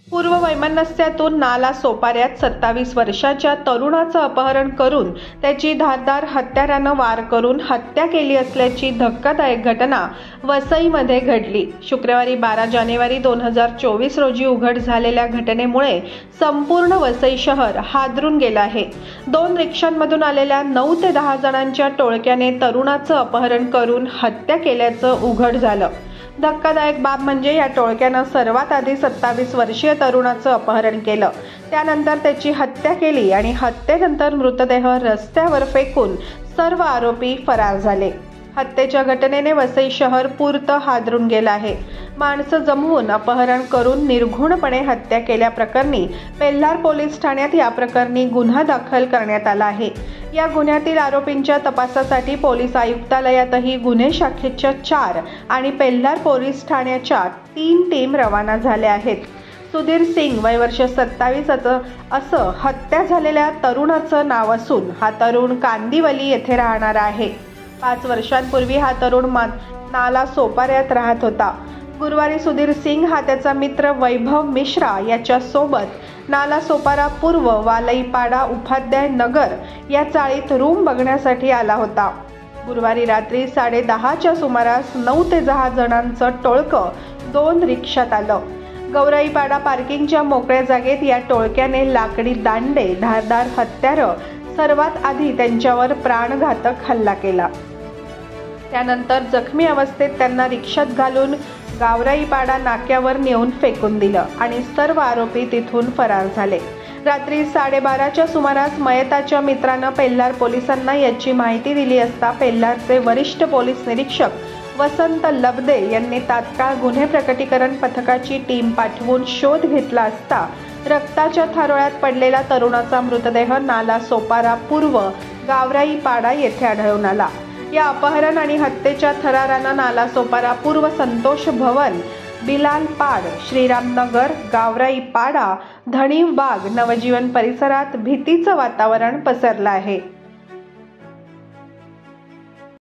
पूर्व वैमनस्यातून नाला सोपाऱ्यात 27 वर्षाच्या तरुणाचं अपहरण करून त्याची धारदार हत्यारानं वार करून हत्या केली असल्याची धक्कादायक घटना वसईमध्ये घडली। शुक्रवारी 12 जानेवारी 2024 रोजी उघड झालेल्या घटनेमुळे संपूर्ण वसई शहर हादरून गेलं आहे। 2 रिक्षांमधून आलेल्या 9 ते 10 जणांच्या टोळक्याने तरुणाचं अपहरण करून हत्या केल्याचं उघड झालं। धक्कादायक बाब म्हणजे या टोळक्यानं सर्वात आधी 27 वर्षीय तरुणाचं अपहरण केलं, त्यानंतर त्याची हत्या केली आणि हत्येनंतर मृतदेह रस्त्यावर फेकून सर्व आरोपी फरार झाले। हत्येच्या घटनेने वसई शहर पूर्णतः हादरून गेलं आहे। माणसं जमवून अपहरण करून निर्घृणपणे हत्या केल्याप्रकरणी पेल्हार पोलीस ठाण्यात या प्रकरणी गुन्हा दाखल करण्यात आला आहे। या गुन्ह्यातील आरोपींच्या तपासासाठी पोलीस आयुक्तालयातही गुन्हे शाखेच्या 4 आणि पेल्हार पोलीस ठाण्याच्या 3 टीम रवाना झाल्या आहेत। सुधीर सिंग वय वर्ष 27 असं हत्या झालेल्या तरुणाचं नाव असून हा तरुण कांदिवली येथे राहणारा आहे। 5 वर्षांपूर्वी हा तरुण नाला सोपाऱ्यात राहत होता। गुरुवारी सुधीर सिंग हा त्याचा मित्र वैभव मिश्रा याच्या सोबत नाला सोपारा पूर्व वालईपाडा उपाध्याय नगर या चाळीत रूम बघण्यासाठी आला होता। गुरुवारी रात्री 10:30च्या सुमारास 9 ते 10 जणांचं टोळकं 2 रिक्षात आलं। गौराईपाडा पार्किंगच्या मोकळ्या जागेत या टोळक्याने लाकडी दांडे, धारदार हत्यारं सर्वात आधी त्यांच्यावर प्राणघातक हल्ला केला। त्यानंतर जखमी अवस्थेत त्यांना रिक्षात घालून गावराईपाडा नाक्यावर नेऊन फेकून दिलं आणि सर्व आरोपी तिथून फरार झाले। रात्री 12:30च्या सुमारास मयताच्या मित्रानं पेल्हार पोलिसांना याची माहिती दिली असता पेल्हारचे वरिष्ठ पोलीस निरीक्षक वसंत लबदे यांनी तात्काळ गुन्हे प्रकटीकरण पथकाची टीम पाठवून शोध घेतला असता रक्ताच्या थारोळ्यात पडलेला तरुणाचा मृतदेह नाला सोपारा पूर्व गावराईपाडा येथे आढळून आला। या अपहरण आणि हत्येच्या थरारानं नाला सोपारा पूर्व संतोष भवन, बिलाल पाड, श्रीरामनगर, गावराईपाडा, धणीव बाग, नवजीवन परिसरात भीतीचं वातावरण पसरलं आहे।